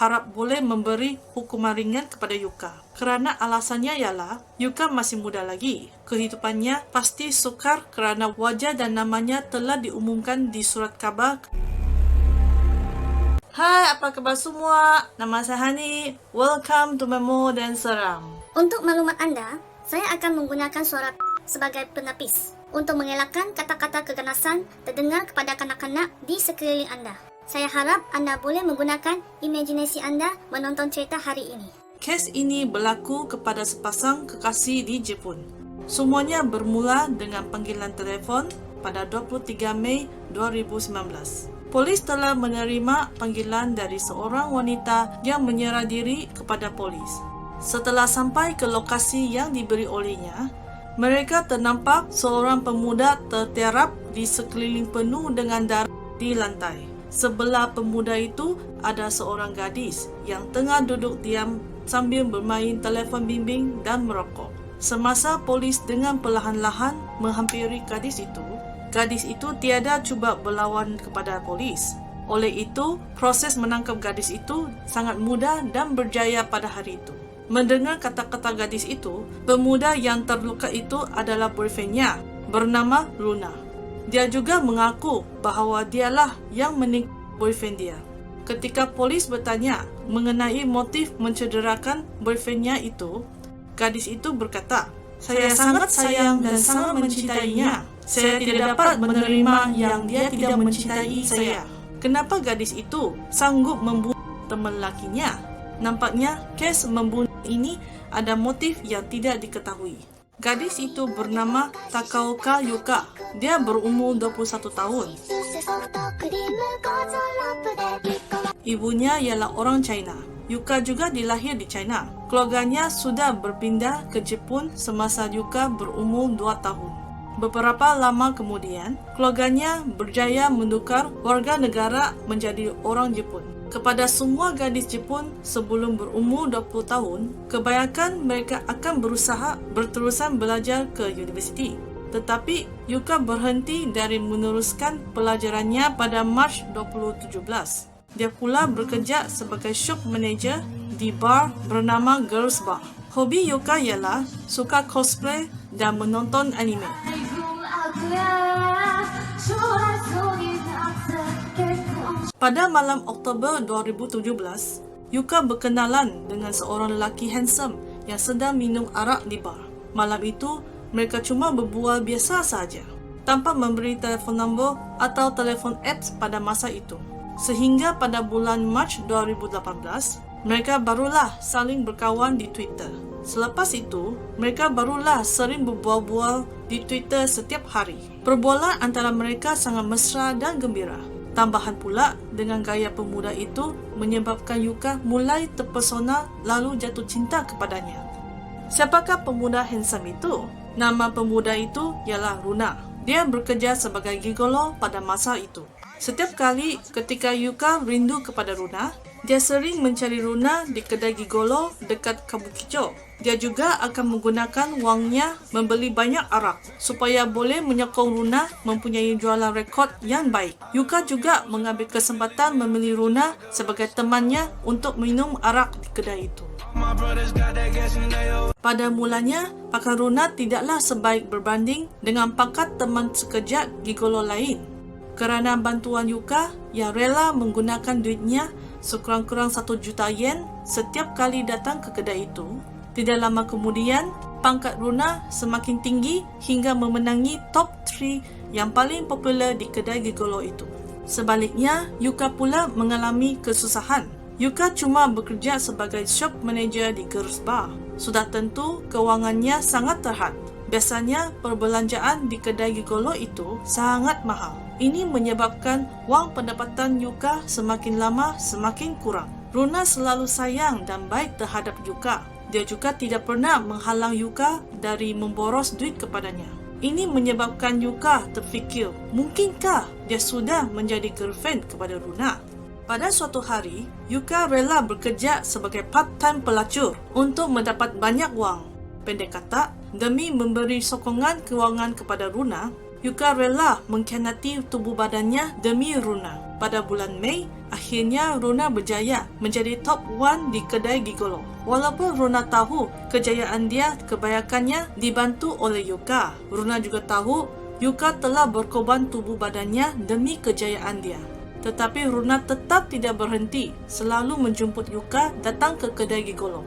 harap boleh memberi hukuman ringan kepada Yuka. Kerana alasannya ialah Yuka masih muda lagi. Kehidupannya pasti sukar kerana wajah dan namanya telah diumumkan di surat khabar. Hai, apa khabar semua? Nama saya Hani. Welcome to Memo dan Seram. Untuk maklumat anda, saya akan menggunakan suara sebagai penepis untuk mengelakkan kata-kata keganasan terdengar kepada kanak-kanak di sekeliling anda. Saya harap anda boleh menggunakan imajinasi anda menonton cerita hari ini. Kes ini berlaku kepada sepasang kekasih di Jepun. Semuanya bermula dengan panggilan telefon pada 23 Mei 2019. Polis telah menerima panggilan dari seorang wanita yang menyerah diri kepada polis. Setelah sampai ke lokasi yang diberi olehnya, mereka ternampak seorang pemuda tertiarap di sekeliling penuh dengan darah di lantai. Sebelah pemuda itu ada seorang gadis yang tengah duduk diam sambil bermain telefon bimbing dan merokok. Semasa polis dengan perlahan-lahan menghampiri gadis itu tiada cuba berlawan kepada polis. Oleh itu, proses menangkap gadis itu sangat mudah dan berjaya pada hari itu. Mendengar kata-kata gadis itu, pemuda yang terluka itu adalah boyfriendnya bernama Luna. Dia juga mengaku bahawa dialah yang menikah boyfriend dia. Ketika polis bertanya mengenai motif mencederakan boyfriendnya itu, gadis itu berkata, "Saya sangat sayang dan sangat mencintainya. Saya tidak dapat menerima yang dia tidak mencintai saya." Kenapa gadis itu sanggup membunuh teman lakinya? Nampaknya kes membunuh ini ada motif yang tidak diketahui. Gadis itu bernama Takaoka Yuka. Dia berumur 21 tahun. Ibunya ialah orang China. Yuka juga dilahir di China. Keluarganya sudah berpindah ke Jepun semasa Yuka berumur 2 tahun. Beberapa lama kemudian, keluarganya berjaya menukar warga negara menjadi orang Jepun. Kepada semua gadis Jepun sebelum berumur 20 tahun, kebanyakan mereka akan berusaha berterusan belajar ke universiti. Tetapi Yuka berhenti dari meneruskan pelajarannya pada Mac 2017. Dia pula bekerja sebagai shop manager di bar bernama Girls Bar. Hobi Yuka ialah suka cosplay dan menonton anime. Pada malam Oktober 2017, Yuka berkenalan dengan seorang lelaki handsome yang sedang minum arak di bar. Malam itu, mereka cuma berbual biasa saja, tanpa memberi telefon nombor atau telefon apps pada masa itu. Sehingga pada bulan Mac 2018, mereka barulah saling berkawan di Twitter. Selepas itu, mereka barulah sering berbual-bual di Twitter setiap hari. Perbualan antara mereka sangat mesra dan gembira. Tambahan pula, dengan gaya pemuda itu menyebabkan Yuka mulai terpesona lalu jatuh cinta kepadanya. Siapakah pemuda handsome itu? Nama pemuda itu ialah Runa. Dia bekerja sebagai gigolo pada masa itu. Setiap kali ketika Yuka rindu kepada Runa, dia sering mencari Runa di kedai gigolo dekat Kabukicho. Dia juga akan menggunakan wangnya membeli banyak arak supaya boleh menyokong Runa mempunyai jualan rekod yang baik. Yuka juga mengambil kesempatan memilih Runa sebagai temannya untuk minum arak di kedai itu. Pada mulanya, pangkat Runa tidaklah sebaik berbanding dengan pangkat teman sekerja gigolo lain. Kerana bantuan Yuka yang rela menggunakan duitnya sekurang-kurang 1 juta yen setiap kali datang ke kedai itu, tidak lama kemudian pangkat Runa semakin tinggi hingga memenangi top 3 yang paling popular di kedai gigolo itu. Sebaliknya, Yuka pula mengalami kesusahan. Yuka cuma bekerja sebagai shop manager di Girls Bar. Sudah tentu kewangannya sangat terhad. Biasanya perbelanjaan di kedai gigolo itu sangat mahal. Ini menyebabkan wang pendapatan Yuka semakin lama semakin kurang. Runa selalu sayang dan baik terhadap Yuka. Dia juga tidak pernah menghalang Yuka dari memboros duit kepadanya. Ini menyebabkan Yuka terfikir, mungkinkah dia sudah menjadi girlfriend kepada Runa? Pada suatu hari, Yuka rela bekerja sebagai part-time pelacur untuk mendapat banyak wang. Pendek kata, demi memberi sokongan kewangan kepada Runa, Yuka rela mengkhianati tubuh badannya demi Runa. Pada bulan Mei, akhirnya Runa berjaya menjadi top 1 di kedai gigolo. Walaupun Runa tahu kejayaan dia kebanyakannya dibantu oleh Yuka, Runa juga tahu Yuka telah berkorban tubuh badannya demi kejayaan dia. Tetapi Runa tetap tidak berhenti, selalu menjemput Yuka datang ke kedai gigolo.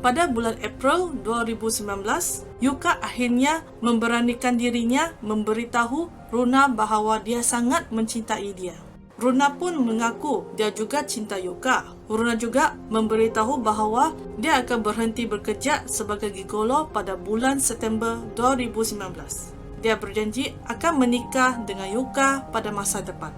Pada bulan April 2019, Yuka akhirnya memberanikan dirinya memberitahu Runa bahawa dia sangat mencintai dia. Runa pun mengaku dia juga cinta Yuka. Runa juga memberitahu bahawa dia akan berhenti bekerja sebagai gigolo pada bulan September 2019. Dia berjanji akan menikah dengan Yuka pada masa depan.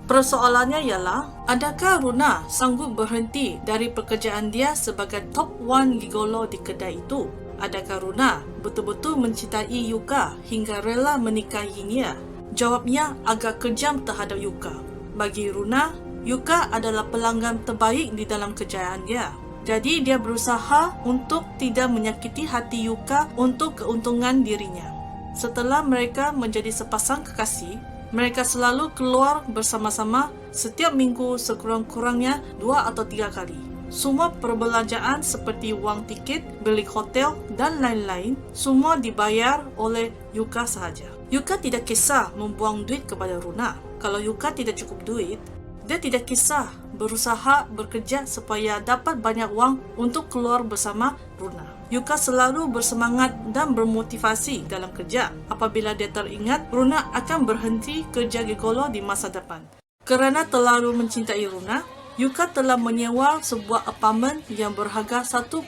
Persoalannya ialah, adakah Runa sanggup berhenti dari pekerjaan dia sebagai top 1 gigolo di kedai itu? Adakah Runa betul-betul mencintai Yuka hingga rela menikahinya? Jawabnya agak kejam terhadap Yuka. Bagi Runa, Yuka adalah pelanggan terbaik di dalam kejayaan dia. Jadi dia berusaha untuk tidak menyakiti hati Yuka untuk keuntungan dirinya. Setelah mereka menjadi sepasang kekasih, mereka selalu keluar bersama-sama setiap minggu sekurang-kurangnya 2 atau 3 kali. Semua perbelanjaan seperti wang tiket, bilik hotel dan lain-lain semua dibayar oleh Yuka sahaja. Yuka tidak kisah membuang duit kepada Runa. Kalau Yuka tidak cukup duit, dia tidak kisah berusaha bekerja supaya dapat banyak wang untuk keluar bersama Runa. Yuka selalu bersemangat dan bermotivasi dalam kerja. Apabila dia teringat Runa akan berhenti kerja gigolo di masa depan. Kerana terlalu mencintai Runa, Yuka telah menyewa sebuah apartmen yang berharga 1.5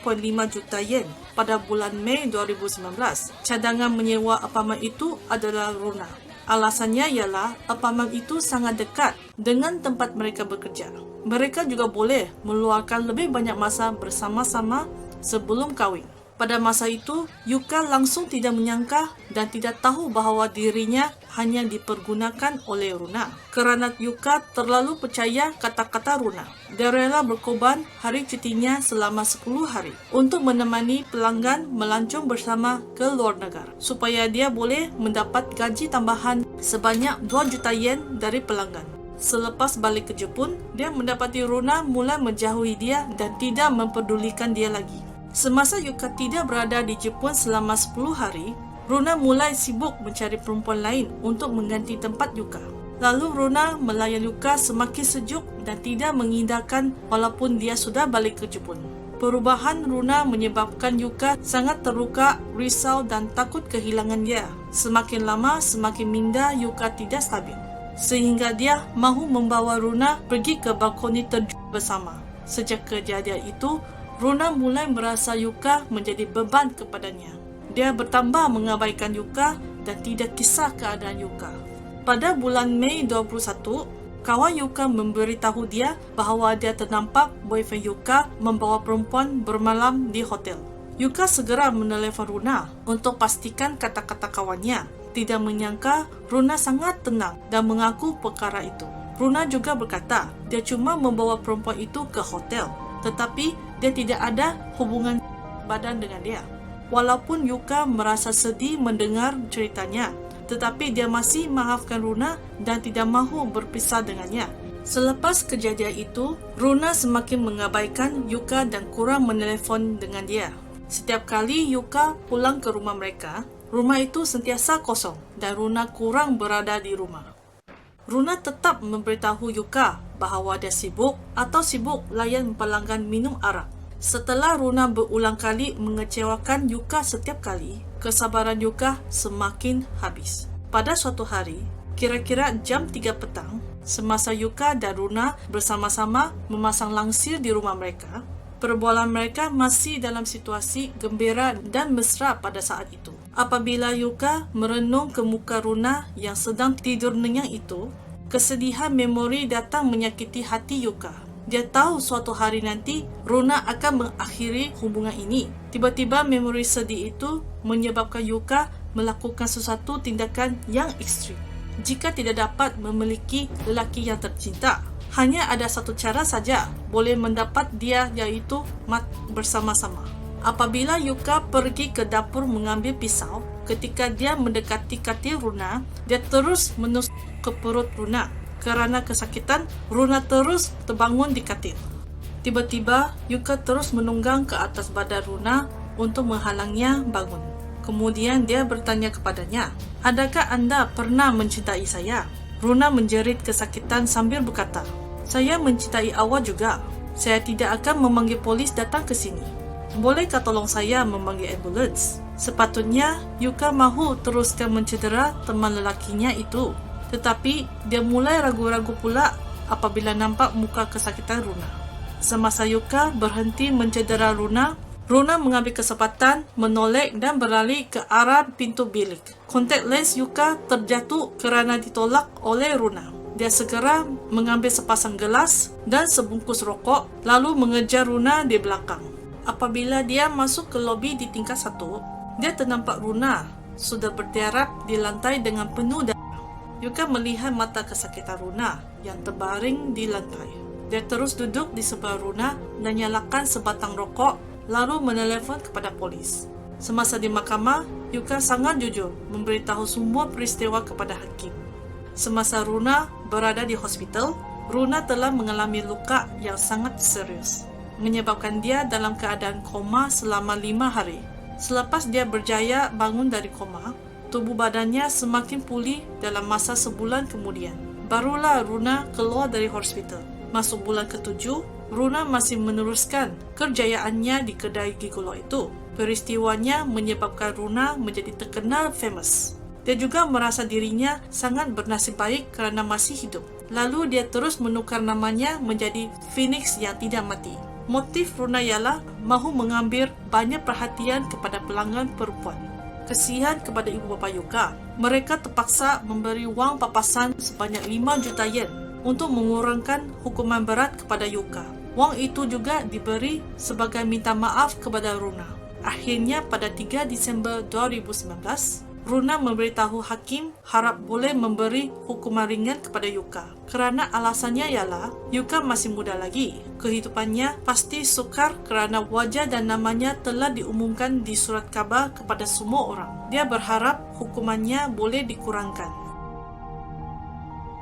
juta yen pada bulan Mei 2019. Cadangan menyewa apartmen itu adalah Runa. Alasannya ialah apartmen itu sangat dekat dengan tempat mereka bekerja. Mereka juga boleh meluangkan lebih banyak masa bersama-sama sebelum kahwin. Pada masa itu, Yuka langsung tidak menyangka dan tidak tahu bahawa dirinya hanya dipergunakan oleh Runa. Kerana Yuka terlalu percaya kata-kata Runa, dia rela berkorban hari cutinya selama 10 hari untuk menemani pelanggan melancong bersama ke luar negara supaya dia boleh mendapat gaji tambahan sebanyak 2 juta yen dari pelanggan. Selepas balik ke Jepun, dia mendapati Runa mulai menjauhi dia dan tidak mempedulikan dia lagi. Semasa Yuka tidak berada di Jepun selama 10 hari, Runa mulai sibuk mencari perempuan lain untuk mengganti tempat Yuka. Lalu Runa melayan Yuka semakin sejuk dan tidak mengindahkan walaupun dia sudah balik ke Jepun. Perubahan Runa menyebabkan Yuka sangat terluka, risau dan takut kehilangan dia. Semakin lama, semakin minda Yuka tidak stabil. Sehingga dia mahu membawa Runa pergi ke balkoni terjun bersama. Sejak kejadian itu, Runa mulai merasa Yuka menjadi beban kepadanya. Dia bertambah mengabaikan Yuka dan tidak kisah keadaan Yuka. Pada bulan Mei 21, kawan Yuka memberitahu dia bahawa dia ternampak boyfriend Yuka membawa perempuan bermalam di hotel. Yuka segera menelefon Runa untuk pastikan kata-kata kawannya. Tidak menyangka Runa sangat tenang dan mengaku perkara itu. Runa juga berkata dia cuma membawa perempuan itu ke hotel, tetapi dia tidak ada hubungan badan dengan dia. Walaupun Yuka merasa sedih mendengar ceritanya, tetapi dia masih maafkan Runa dan tidak mahu berpisah dengannya. Selepas kejadian itu, Runa semakin mengabaikan Yuka dan kurang menelefon dengan dia. Setiap kali Yuka pulang ke rumah mereka, rumah itu sentiasa kosong dan Runa kurang berada di rumah. Runa tetap memberitahu Yuka bahawa dia sibuk atau sibuk layan pelanggan minum arak. Setelah Runa berulang kali mengecewakan Yuka setiap kali, kesabaran Yuka semakin habis. Pada suatu hari, kira-kira jam 3 petang, semasa Yuka dan Runa bersama-sama memasang langsir di rumah mereka, perbualan mereka masih dalam situasi gembira dan mesra pada saat itu. Apabila Yuka merenung ke muka Runa yang sedang tidur nyenyak itu, kesedihan memori datang menyakiti hati Yuka. Dia tahu suatu hari nanti Runa akan mengakhiri hubungan ini. Tiba-tiba memori sedih itu menyebabkan Yuka melakukan sesuatu tindakan yang ekstrim. Jika tidak dapat memiliki lelaki yang tercinta, hanya ada satu cara saja boleh mendapat dia, iaitu mati bersama-sama. Apabila Yuka pergi ke dapur mengambil pisau, ketika dia mendekati katil Runa, dia terus menusuk ke perut Runa. Kerana kesakitan, Runa terus terbangun di katil. Tiba-tiba, Yuka terus menunggang ke atas badan Runa untuk menghalangnya bangun. Kemudian dia bertanya kepadanya, "Adakah Anda pernah mencintai saya?" Runa menjerit kesakitan sambil berkata, "Saya mencintai awak juga. Saya tidak akan memanggil polis datang ke sini. Bolehkah tolong saya memanggil ambulans?" Sepatutnya, Yuka mahu teruskan mencedera teman lelakinya itu. Tetapi, dia mulai ragu-ragu pula apabila nampak muka kesakitan Runa. Semasa Yuka berhenti mencedera Runa, Runa mengambil kesempatan menoleh dan berlari ke arah pintu bilik. Kontak lens Yuka terjatuh kerana ditolak oleh Runa. Dia segera mengambil sepasang gelas dan sebungkus rokok, lalu mengejar Runa di belakang. Apabila dia masuk ke lobi di tingkat 1, dia ternampak Runa sudah bertiarap di lantai dengan penuh darah. Yuka melihat mata kesakitan Runa yang terbaring di lantai. Dia terus duduk di sebelah Runa dan nyalakan sebatang rokok, lalu menelefon kepada polis. Semasa di mahkamah, Yuka sangat jujur memberitahu semua peristiwa kepada hakim. Semasa Runa berada di hospital, Runa telah mengalami luka yang sangat serius, menyebabkan dia dalam keadaan koma selama 5 hari. Selepas dia berjaya bangun dari koma, tubuh badannya semakin pulih dalam masa sebulan kemudian. Barulah Runa keluar dari hospital. Masuk bulan ke-7, Runa masih meneruskan kerjayaannya di kedai gigolo itu. Peristiwanya menyebabkan Runa menjadi terkenal famous. Dia juga merasa dirinya sangat bernasib baik kerana masih hidup. Lalu dia terus menukar namanya menjadi Phoenix yang tidak mati. Motif Runa ialah mahu mengambil banyak perhatian kepada pelanggan perempuan. Kesian kepada ibu bapa Yuka, mereka terpaksa memberi wang papasan sebanyak 5 juta yen untuk mengurangkan hukuman berat kepada Yuka. Wang itu juga diberi sebagai minta maaf kepada Runa. Akhirnya pada 3 Disember 2019, Runa memberitahu hakim harap boleh memberi hukuman ringan kepada Yuka. Kerana alasannya ialah Yuka masih muda lagi. Kehidupannya pasti sukar kerana wajah dan namanya telah diumumkan di surat khabar kepada semua orang. Dia berharap hukumannya boleh dikurangkan.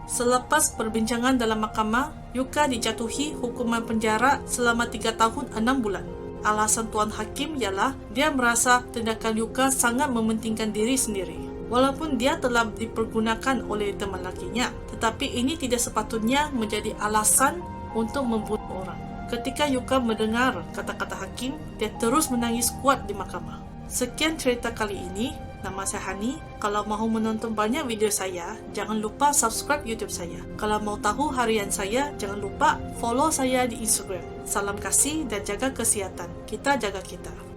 Selepas perbincangan dalam mahkamah, Yuka dijatuhi hukuman penjara selama 3 tahun 6 bulan. Alasan Tuan Hakim ialah dia merasa tindakan Yuka sangat mementingkan diri sendiri. Walaupun dia telah dipergunakan oleh teman lakinya, tetapi ini tidak sepatutnya menjadi alasan untuk membunuh orang. Ketika Yuka mendengar kata-kata hakim, dia terus menangis kuat di mahkamah. Sekian cerita kali ini. Nama saya Hani. Kalau mahu menonton banyak video saya, jangan lupa subscribe YouTube saya. Kalau mau tahu harian saya, jangan lupa follow saya di Instagram. Salam kasih dan jaga kesihatan. Kita jaga kita.